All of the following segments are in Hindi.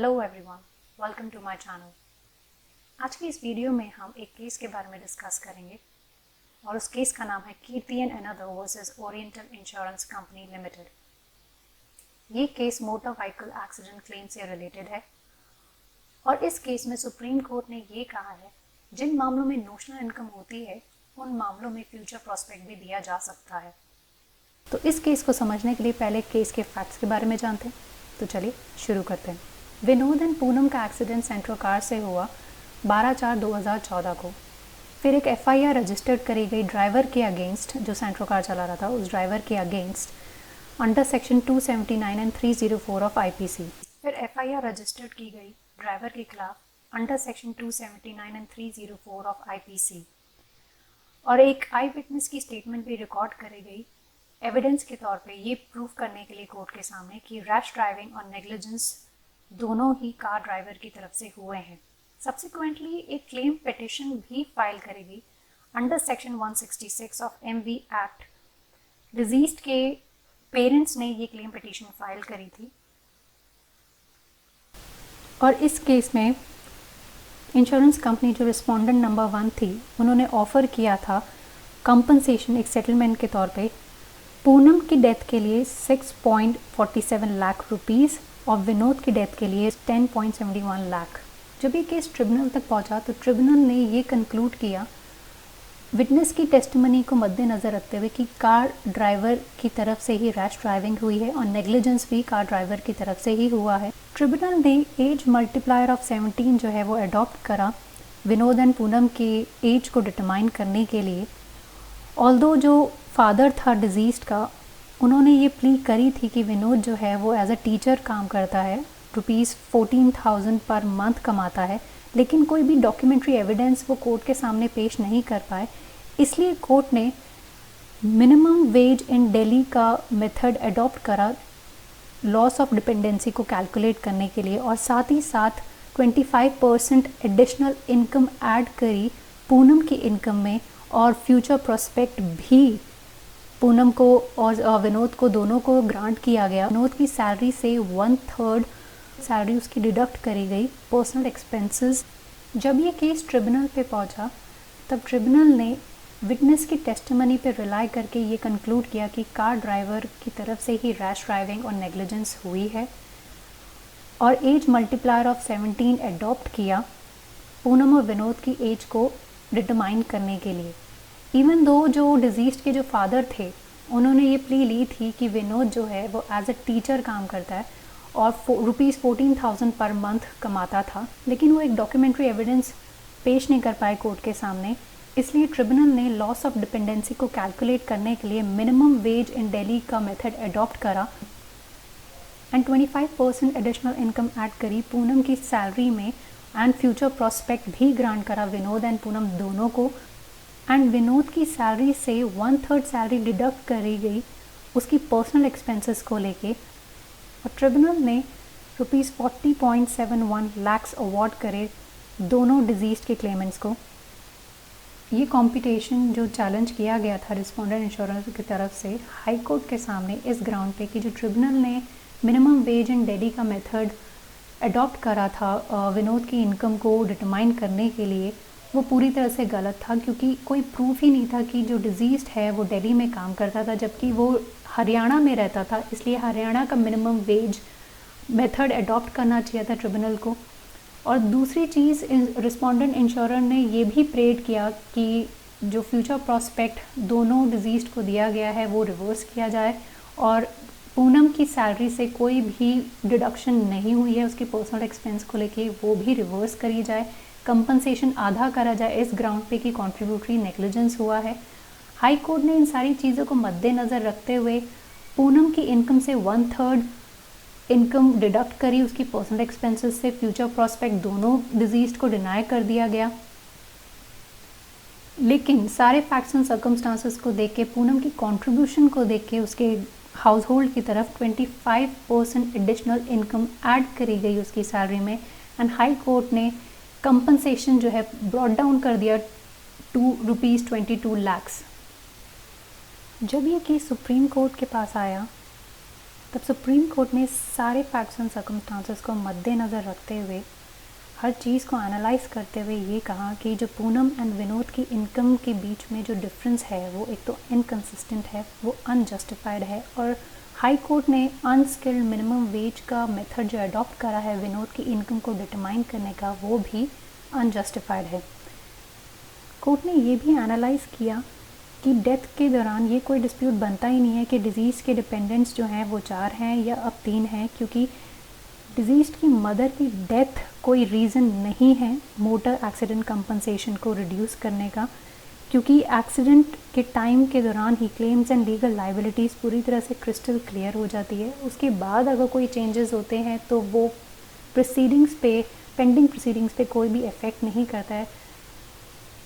Hello everyone, welcome to my channel. आज की इस वीडियो में हम एक केस के बारे में डिस्कस करेंगे और उस केस का नाम है Kirti and another versus oriental insurance company limited. ये case motor vehicle accident claim से रिलेटेड है और इस केस में सुप्रीम कोर्ट ने ये कहा है जिन मामलों में नोशनल इनकम होती है उन मामलों में फ्यूचर प्रोस्पेक्ट भी दिया जा सकता है। तो इस केस को समझने के लिए पहले केस के फैक्ट्स के बारे में जानते हैं। तो चलिए शुरू करते हैं। विनोद एंड पूनम का एक्सीडेंट सेंट्रल कार से हुआ 12/4/2014 को। फिर एक एफआईआर रजिस्टर्ड करी गई ड्राइवर के अगेंस्ट, जो सेंट्रल कार चला रहा था उस ड्राइवर के against under section 279 and 304 of IPC. फिर एफआईआर रजिस्टर्ड की गई ड्राइवर के खिलाफ under section 279 and 304 of IPC और एक आई विटनेस की स्टेटमेंट भी रिकॉर्ड करी गई एविडेंस के तौर पे ये प्रूव करने के लिए कोर्ट के सामने कि रैश ड्राइविंग और नेग्लिजेंस दोनों ही कार ड्राइवर की तरफ से हुए हैं। सब्सिक्वेंटली एक क्लेम पिटिशन भी फाइल करेगी under section 166 of MV act. Deceased के पेरेंट्स ने ये क्लेम पिटिशन फाइल करी थी और इस केस में इंश्योरेंस कंपनी जो रिस्पोंडेंट नंबर 1 थी उन्होंने ऑफर किया था कंपनसेशन एक सेटलमेंट के तौर पे पूनम की डेथ के लिए 6.47 लाख रुपीस और विनोद की डेथ के लिए 10.71 लाख। जब ये केस ट्रिब्यूनल तक पहुंचा तो ट्रिब्यूनल ने ये कंक्लूड किया विटनेस की टेस्टिमनी को मद्देनज़र रखते हुए कि कार ड्राइवर की तरफ से ही रैश ड्राइविंग हुई है और नेग्लिजेंस भी कार ड्राइवर की तरफ से ही हुआ है। ट्रिब्यूनल ने एज मल्टीप्लायर ऑफ 17 जो है वो अडॉप्ट करा विनोद एंड पूनम के एज को डिटरमाइन करने के लिए। ऑल्दो जो फादर था डिजीज्ड का, उन्होंने ये प्ली करी थी कि विनोद जो है वो एज अ टीचर काम करता है, ₹14,000 पर मंथ कमाता है, लेकिन कोई भी डॉक्यूमेंट्री एविडेंस वो कोर्ट के सामने पेश नहीं कर पाए। इसलिए कोर्ट ने मिनिमम वेज इन दिल्ली का मेथड अडॉप्ट करा लॉस ऑफ डिपेंडेंसी को कैलकुलेट करने के लिए और साथ ही साथ 25% एडिशनल इनकम ऐड करी पूनम की इनकम में और फ्यूचर प्रोस्पेक्ट भी पूनम को और विनोद को दोनों को ग्रांट किया गया। विनोद की सैलरी से 1/3 सैलरी उसकी डिडक्ट करी गई पर्सनल एक्सपेंसेस। जब ये केस ट्रिब्यूनल पे पहुंचा तब ट्रिब्यूनल ने विटनेस की टेस्टिमनी पे रिलाई करके ये कंक्लूड किया कि कार ड्राइवर की तरफ से ही रैश ड्राइविंग और नेग्लिजेंस हुई है और एज मल्टीप्लायर ऑफ 17 अडॉप्ट किया पूनम और विनोद की एज को डिटरमाइन करने के लिए। इवन दो जो डिजीज्ड के जो फादर थे उन्होंने ये प्ली ली थी कि विनोद जो है वो एज अ टीचर काम करता है और ₹14,000 पर मंथ कमाता था, लेकिन वो एक डॉक्यूमेंट्री एविडेंस पेश नहीं कर पाए कोर्ट के सामने। इसलिए ट्रिब्यूनल ने लॉस ऑफ डिपेंडेंसी को कैलकुलेट करने के लिए मिनिमम वेज इन दिल्ली का मेथड अडॉप्ट करा एंड 25% एडिशनल इनकम ऐड करी पूनम की सैलरी में एंड फ्यूचर प्रोस्पेक्ट भी ग्रांट करा विनोद एंड पूनम दोनों को। एंड विनोद की सैलरी से 1/3 सैलरी डिडक्ट करी गई उसकी पर्सनल एक्सपेंसेस को लेके और ट्रिब्यूनल ने ₹40.71 लाख अवार्ड करे दोनों डिजीज के क्लेमेंट्स को। ये कॉम्पिटिशन जो चैलेंज किया गया था रिस्पोंडेंट इंश्योरेंस की तरफ से हाई कोर्ट के सामने इस ग्राउंड पे कि जो ट्रिब्यूनल ने मिनिमम वेज इन दिल्ली का मेथड अडॉप्ट करा था विनोद की इनकम को डिटरमाइन करने के लिए, वो पूरी तरह से गलत था क्योंकि कोई प्रूफ ही नहीं था कि जो डिजीज्ड है वो दिल्ली में काम करता था जबकि वो हरियाणा में रहता था। इसलिए हरियाणा का मिनिमम वेज मेथड अडॉप्ट करना चाहिए था ट्रिब्यूनल को। और दूसरी चीज़ रिस्पोंडेंट इंश्योरर ने ये भी प्रेड किया कि जो फ्यूचर प्रोस्पेक्ट दोनों डिजीज्ड को दिया गया है वो रिवर्स किया जाए और पूनम की सैलरी से कोई भी डिडक्शन नहीं हुई है उसकी पर्सनल एक्सपेंस को लेके वो भी रिवर्स करी जाए, कंपनसेशन आधा करा जाए इस ग्राउंड पे कि कंट्रीब्यूटरी नेग्लिजेंस हुआ है। हाई कोर्ट ने इन सारी चीज़ों को मद्देनज़र रखते हुए पूनम की इनकम से 1/3 इनकम डिडक्ट करी उसकी पर्सनल एक्सपेंसेस से, फ्यूचर प्रोस्पेक्ट दोनों डिजीज्ड को डिनाई कर दिया गया। लेकिन सारे फैक्ट्स एंड सर्कमस्टांसेस को देख के पूनम की कंट्रीब्यूशन को देख के उसके हाउस होल्ड की तरफ 25% एडिशनल इनकम ऐड करी गई उसकी सैलरी में एंड हाई कोर्ट ने कंपनसेशन जो है ब्रॉट डाउन कर दिया टू ₹22 लाख। जब ये केस सुप्रीम कोर्ट के पास आया तब सुप्रीम कोर्ट ने सारे फैक्ट्स एंड सर्कमस्टांसेस को मद्देनज़र रखते हुए, हर चीज़ को एनालाइज करते हुए ये कहा कि जो पूनम एंड विनोद की इनकम के बीच में जो डिफरेंस है वो एक तो इनकन्सिस्टेंट है, वो अनजस्टिफाइड है, और हाई कोर्ट ने अनस्किल्ड मिनिमम वेज का मेथड जो अडॉप्ट करा है विनोद की इनकम को डिटरमाइन करने का, वो भी अनजस्टिफाइड है। कोर्ट ने ये भी एनालाइज किया कि डेथ के दौरान ये कोई डिस्प्यूट बनता ही नहीं है कि डिज़ीज़ के डिपेंडेंट्स जो हैं वो 4 हैं या अब 3 हैं, क्योंकि डिजीज़ की मदर की डेथ कोई रीज़न नहीं है मोटर एक्सीडेंट कंपनसेशन को रिड्यूस करने का, क्योंकि एक्सीडेंट के टाइम के दौरान ही क्लेम्स एंड लीगल लाइबिलिटीज़ पूरी तरह से क्रिस्टल क्लियर हो जाती है। उसके बाद अगर कोई चेंजेस होते हैं तो वो प्रोसीडिंग्स पे, पेंडिंग प्रोसीडिंग्स पे कोई भी इफ़ेक्ट नहीं करता है।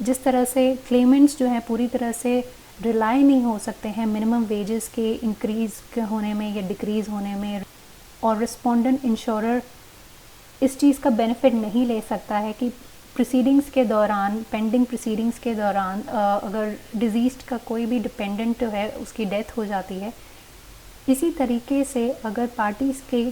जिस तरह से क्लेमेंट्स जो हैं पूरी तरह से रिलाई नहीं हो सकते हैं मिनिमम वेजेस के इंक्रीज़ होने में या डिक्रीज़ होने में, और रिस्पोंडेंट इंश्योरर इस चीज़ का बेनिफिट नहीं ले सकता है कि प्रोसीडिंग्स के दौरान, पेंडिंग प्रोसीडिंग्स के दौरान अगर डिजीज़ का कोई भी डिपेंडेंट है उसकी डेथ हो जाती है। इसी तरीके से अगर पार्टीज़ के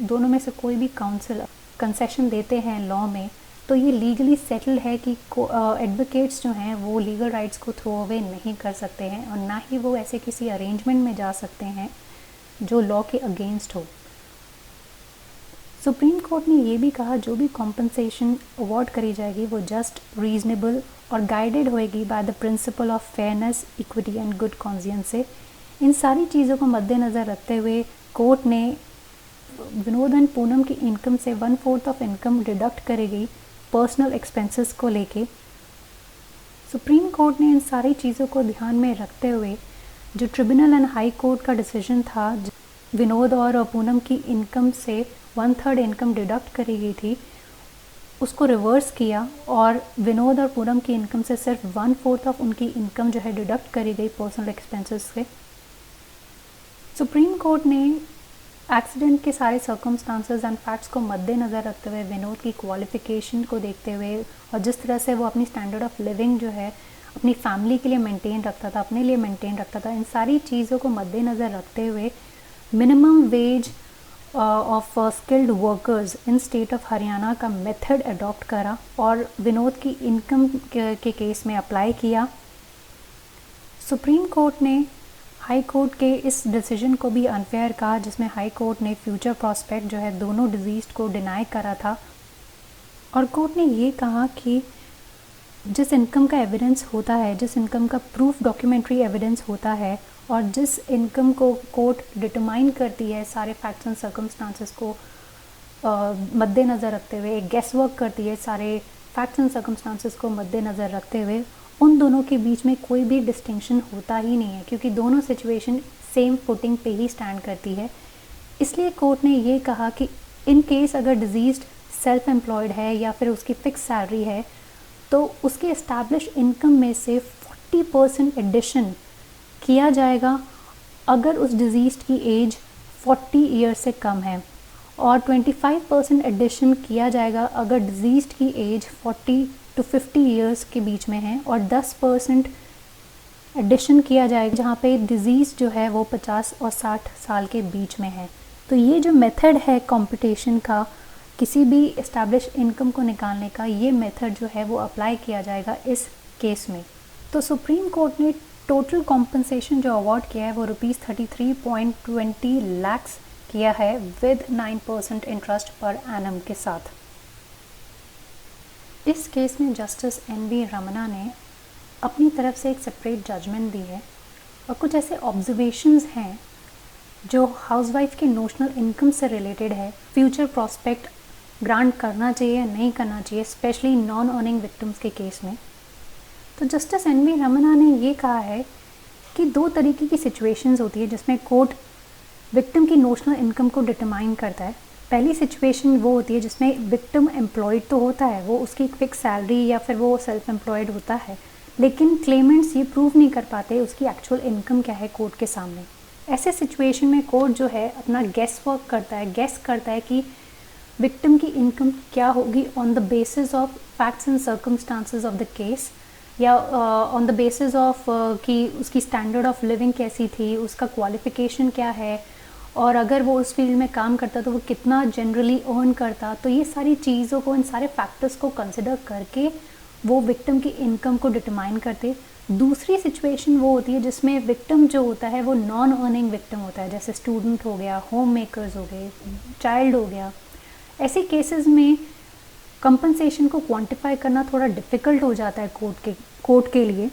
दोनों में से कोई भी काउंसिल कंसेशन देते हैं लॉ में, तो ये लीगली सेटल्ड है कि एडवोकेट्स जो हैं वो लीगल राइट्स को थ्रो अवे नहीं कर सकते हैं, और ना ही वो ऐसे किसी अरेंजमेंट में जा सकते हैं जो लॉ के अगेंस्ट हो। सुप्रीम कोर्ट ने ये भी कहा जो भी कॉम्पनसेशन अवार्ड करी जाएगी वो जस्ट, रीजनेबल और गाइडेड होएगी by the principle of fairness, equity and good conscience से। इन सारी चीज़ों को मद्देनज़र रखते हुए कोर्ट ने विनोद एंड पूनम की इनकम से 1/4 ऑफ इनकम डिडक्ट करी गई पर्सनल एक्सपेंसेस को लेके। सुप्रीम कोर्ट ने इन सारी चीज़ों को ध्यान में रखते हुए जो ट्रिब्यूनल एंड हाई कोर्ट का डिसीजन था विनोद और पूनम की इनकम से 1/3 इनकम डिडक्ट करी गई थी, उसको रिवर्स किया और विनोद और पूनम की इनकम से सिर्फ 1/4 ऑफ उनकी इनकम जो है डिडक्ट करी गई पर्सनल एक्सपेंसेस से। सुप्रीम कोर्ट ने एक्सीडेंट के सारे सर्कमस्टांसेस एंड फैक्ट्स को मद्देनज़र रखते हुए, विनोद की क्वालिफ़िकेशन को देखते हुए और जिस तरह से वो अपनी स्टैंडर्ड ऑफ लिविंग जो है अपनी फैमिली के लिए मेंटेन रखता था, अपने लिए मेंटेन रखता था, इन सारी चीज़ों को मद्देनज़र रखते हुए minimum ways of skilled workers in state of Haryana का मेथड अडॉप्ट करा और विनोद की इनकम के केस में अप्लाई किया। सुप्रीम कोर्ट ने हाई कोर्ट के इस डिसीजन को भी अनफेयर कहा, जिसमें हाई कोर्ट ने फ्यूचर प्रोस्पेक्ट जो है दोनों डिजीज़ को डिनाई करा था, और कोर्ट ने ये कहा कि जिस इनकम का एविडेंस होता है, जिस इनकम का प्रूफ डॉक्यूमेंट्री एविडेंस होता है और जिस इनकम को कोर्ट डिटरमाइन करती है सारे फैक्ट्स एंड सर्कमस्टांसेस को मद्देनज़र रखते हुए, गेस वर्क करती है सारे फैक्ट्स एंड सर्कमस्टांसेस को मद्देनज़र रखते हुए, उन दोनों के बीच में कोई भी डिस्टिंक्शन होता ही नहीं है, क्योंकि दोनों सिचुएशन सेम फुटिंग पे ही स्टैंड करती है। इसलिए कोर्ट ने ये कहा कि इन केस अगर डिजीज़्ड सेल्फ एम्प्लॉयड है या फिर उसकी फ़िक्स सैलरी है, तो उसकी एस्टैब्लिश इनकम में से 40% एडिशन किया जाएगा अगर उस डिजीज़ की एज 40 ईयर से कम है, और 25% एडिशन किया जाएगा अगर डिजीज़ की एज 40 to 50 ईयर्स के बीच में है, और 10% एडिशन किया जाएगा जहाँ पे डिज़ीज़ जो है वो 50 और 60 साल के बीच में है। तो ये जो मेथड है कंप्यूटेशन का, किसी भी एस्टैब्लिश इनकम को निकालने का, ये मेथड जो है वो अप्लाई किया जाएगा इस केस में। तो सुप्रीम कोर्ट ने टोटल कॉम्पनसेशन जो अवार्ड किया है वो ₹33.20 लाख किया है विद 9% इंटरेस्ट पर एनम के साथ। इस केस में जस्टिस NV रमना ने अपनी तरफ से एक सेपरेट जजमेंट दी है, और कुछ ऐसे ऑब्जर्वेशंस हैं जो हाउसवाइफ के नोशनल इनकम से रिलेटेड है, फ्यूचर प्रॉस्पेक्ट ग्रांट करना चाहिए या नहीं करना चाहिए, स्पेशली नॉन अर्निंग विक्टिम्स के केस में। तो जस्टिस NV रमना ने ये कहा है कि 2 तरीके की सिचुएशंस होती है जिसमें कोर्ट विक्टिम की नोशनल इनकम को डिटरमाइन करता है। पहली सिचुएशन वो होती है जिसमें विक्टिम एम्प्लॉयड तो होता है, वो उसकी एक फिक्स सैलरी या फिर वो सेल्फ एम्प्लॉयड होता है, लेकिन क्लेमेंट्स ये प्रूव नहीं कर पाते उसकी एक्चुअल इनकम क्या है कोर्ट के सामने। ऐसे सिचुएशन में कोर्ट जो है अपना गेस वर्क करता है, गेस करता है कि विक्टिम की इनकम क्या होगी on the basis of facts and circumstances of the case, या ऑन द बेसिस ऑफ कि उसकी स्टैंडर्ड ऑफ लिविंग कैसी थी, उसका क्वालिफिकेशन क्या है, और अगर वो उस फील्ड में काम करता तो वो कितना जनरली अर्न करता। तो ये सारी चीज़ों को, इन सारे फैक्टर्स को कंसिडर करके वो विक्टिम की इनकम को डिटरमाइन करते। दूसरी सिचुएशन वो होती है जिसमें विक्टिम जो होता है वो नॉन अर्निंग विक्टिम होता है, जैसे स्टूडेंट हो गया, होम मेकर्स हो गए, चाइल्ड हो गया। ऐसे केसेस में कंपनसेशन को क्वांटिफाई करना थोड़ा डिफ़िकल्ट हो जाता है कोर्ट के लिए।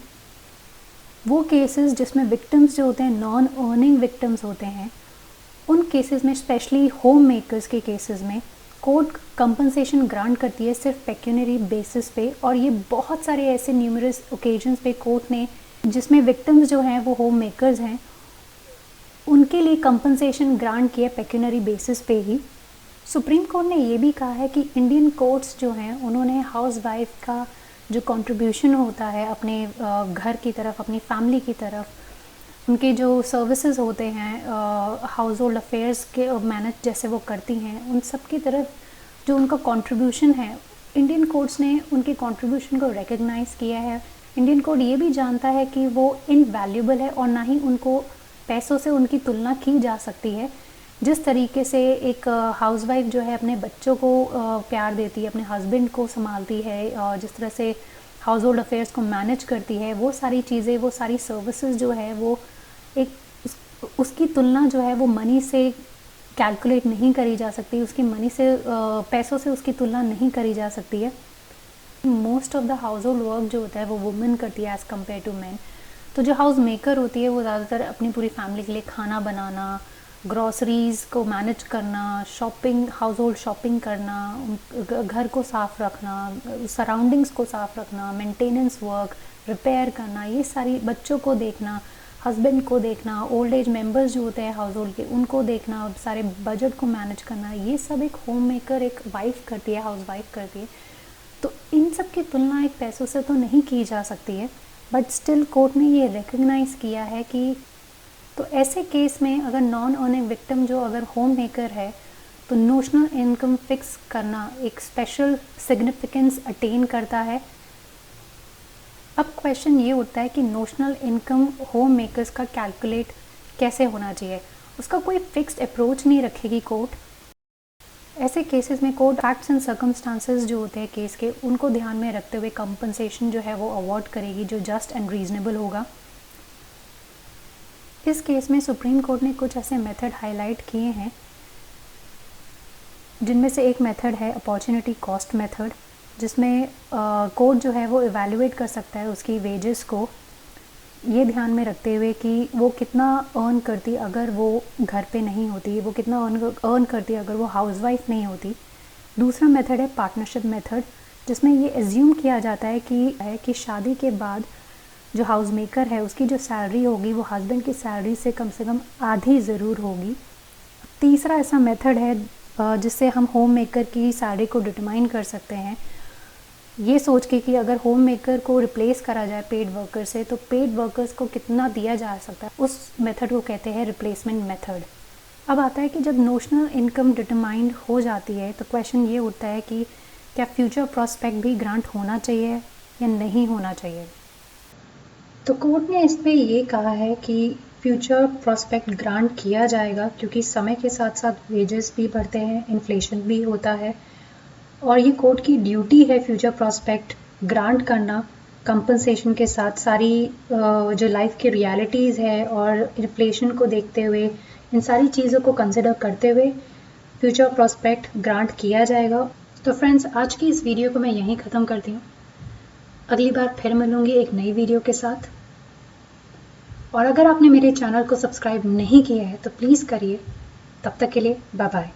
वो केसेस जिसमें विक्टिम्स जो होते हैं नॉन अर्निंग विक्टिम्स होते हैं, उन केसेस में स्पेशली होम मेकर्स के केसेस में कोर्ट कंपनसेशन ग्रांट करती है सिर्फ पेक्यूनरी बेसिस पे। और ये बहुत सारे ऐसे न्यूमरस ओकेजन्स पे कोर्ट ने, जिसमें विक्टिम्स जो हैं वो होम मेकर्स हैं, उनके लिए कंपनसेशन ग्रांट किया पेक्यूनरी बेसिस पे ही। सुप्रीम कोर्ट ने ये भी कहा है कि इंडियन कोर्ट्स जो हैं उन्होंने हाउस वाइफ का जो कंट्रीब्यूशन होता है अपने घर की तरफ, अपनी फैमिली की तरफ, उनके जो सर्विसेज होते हैं हाउस होल्ड अफेयर्स के मैनेज जैसे वो करती हैं, उन सब की तरफ जो उनका कंट्रीब्यूशन है, इंडियन कोर्ट्स ने उनके कंट्रीब्यूशन को रिकग्नाइज़ किया है। इंडियन कोर्ट ये भी जानता है कि वो इनवैल्यूएबल है और ना ही उनको पैसों से उनकी तुलना की जा सकती है। जिस तरीके से एक हाउसवाइफ जो है अपने बच्चों को प्यार देती है, अपने हस्बैंड को संभालती है, और जिस तरह से हाउस होल्ड अफेयर्स को मैनेज करती है, वो सारी चीज़ें, वो सारी सर्विसेज जो है वो एक उसकी तुलना जो है वो मनी से कैलकुलेट नहीं करी जा सकती, उसकी मनी से पैसों से उसकी तुलना नहीं करी जा सकती है। Most of the house hold work जो होता है वो वुमेन करती है एज़ कम्पेयर टू मैन। तो जो हाउस मेकर होती है वो ज़्यादातर अपनी पूरी फैमिली के लिए खाना बनाना, ग्रॉसरीज़ को मैनेज करना, शॉपिंग, हाउस होल्ड शॉपिंग करना, घर को साफ़ रखना, सराउंडिंग्स को साफ़ रखना, मेंटेनेंस वर्क, रिपेयर करना, ये सारी, बच्चों को देखना, हस्बैंड को देखना, ओल्ड एज मेंबर्स जो होते हैं हाउस होल्ड के उनको देखना, सारे बजट को मैनेज करना, ये सब एक होम मेकर, एक वाइफ करती है, हाउस वाइफ करती है। तो इन सब की तुलना एक पैसों से तो नहीं की जा सकती है, बट स्टिल कोर्ट ने ये रिकग्नाइज़ किया है कि तो ऐसे केस में अगर नॉन अर्निंग विक्टिम जो अगर होम मेकर है तो नोशनल इनकम फिक्स करना एक स्पेशल सिग्निफिकेंस अटेन करता है। अब क्वेश्चन ये उठता है कि नोशनल इनकम होम मेकर्स का कैलकुलेट कैसे होना चाहिए। उसका कोई फिक्स्ड अप्रोच नहीं रखेगी कोर्ट। ऐसे केसेस में कोर्ट फैक्ट्स एंड सर्कमस्टांसेस जो होते हैं केस के, उनको ध्यान में रखते हुए कंपनसेशन जो है वो अवॉर्ड करेगी जो जस्ट एंड रीजनेबल होगा। इस केस में सुप्रीम कोर्ट ने कुछ ऐसे मेथड हाईलाइट किए हैं, जिनमें से एक मेथड है अपॉर्चुनिटी कॉस्ट मेथड, जिसमें कोर्ट जो है वो इवैल्यूएट कर सकता है उसकी वेजेस को, ये ध्यान में रखते हुए कि वो कितना अर्न करती अगर वो घर पे नहीं होती, वो कितना अर्न करती अगर वो हाउसवाइफ नहीं होती। दूसरा मेथड है पार्टनरशिप मेथड, जिसमें ये एज्यूम किया जाता है कि शादी के बाद जो हाउस मेकर है उसकी जो सैलरी होगी वो हस्बैंड की सैलरी से कम आधी ज़रूर होगी। तीसरा ऐसा मेथड है जिससे हम होम मेकर की सैलरी को डिटरमाइन कर सकते हैं, ये सोच के कि अगर होम मेकर को रिप्लेस करा जाए पेड वर्कर से तो पेड वर्कर्स को कितना दिया जा सकता है, उस मेथड को कहते हैं रिप्लेसमेंट मेथड। अब आता है कि जब नोशनल इनकम डिटरमाइंड हो जाती है तो क्वेश्चन ये उठता है कि क्या फ्यूचर प्रॉस्पेक्ट भी ग्रांट होना चाहिए या नहीं होना चाहिए। तो कोर्ट ने इस पर ये कहा है कि फ्यूचर प्रॉस्पेक्ट ग्रांट किया जाएगा, क्योंकि समय के साथ साथ वेजेस भी बढ़ते हैं, इन्फ्लेशन भी होता है, और ये कोर्ट की ड्यूटी है फ्यूचर प्रॉस्पेक्ट ग्रांट करना कंपनसेशन के साथ। सारी जो लाइफ की रियलिटीज़ है और इन्फ्लेशन को देखते हुए, इन सारी चीज़ों को कंसिडर करते हुए फ्यूचर प्रॉस्पेक्ट ग्रांट किया जाएगा। तो फ्रेंड्स, आज की इस वीडियो को मैं यहीं ख़त्म करती हूँ। अगली बार फिर मिलूँगी एक नई वीडियो के साथ, और अगर आपने मेरे चैनल को सब्सक्राइब नहीं किया है तो प्लीज़ करिए। तब तक के लिए बाय बाय।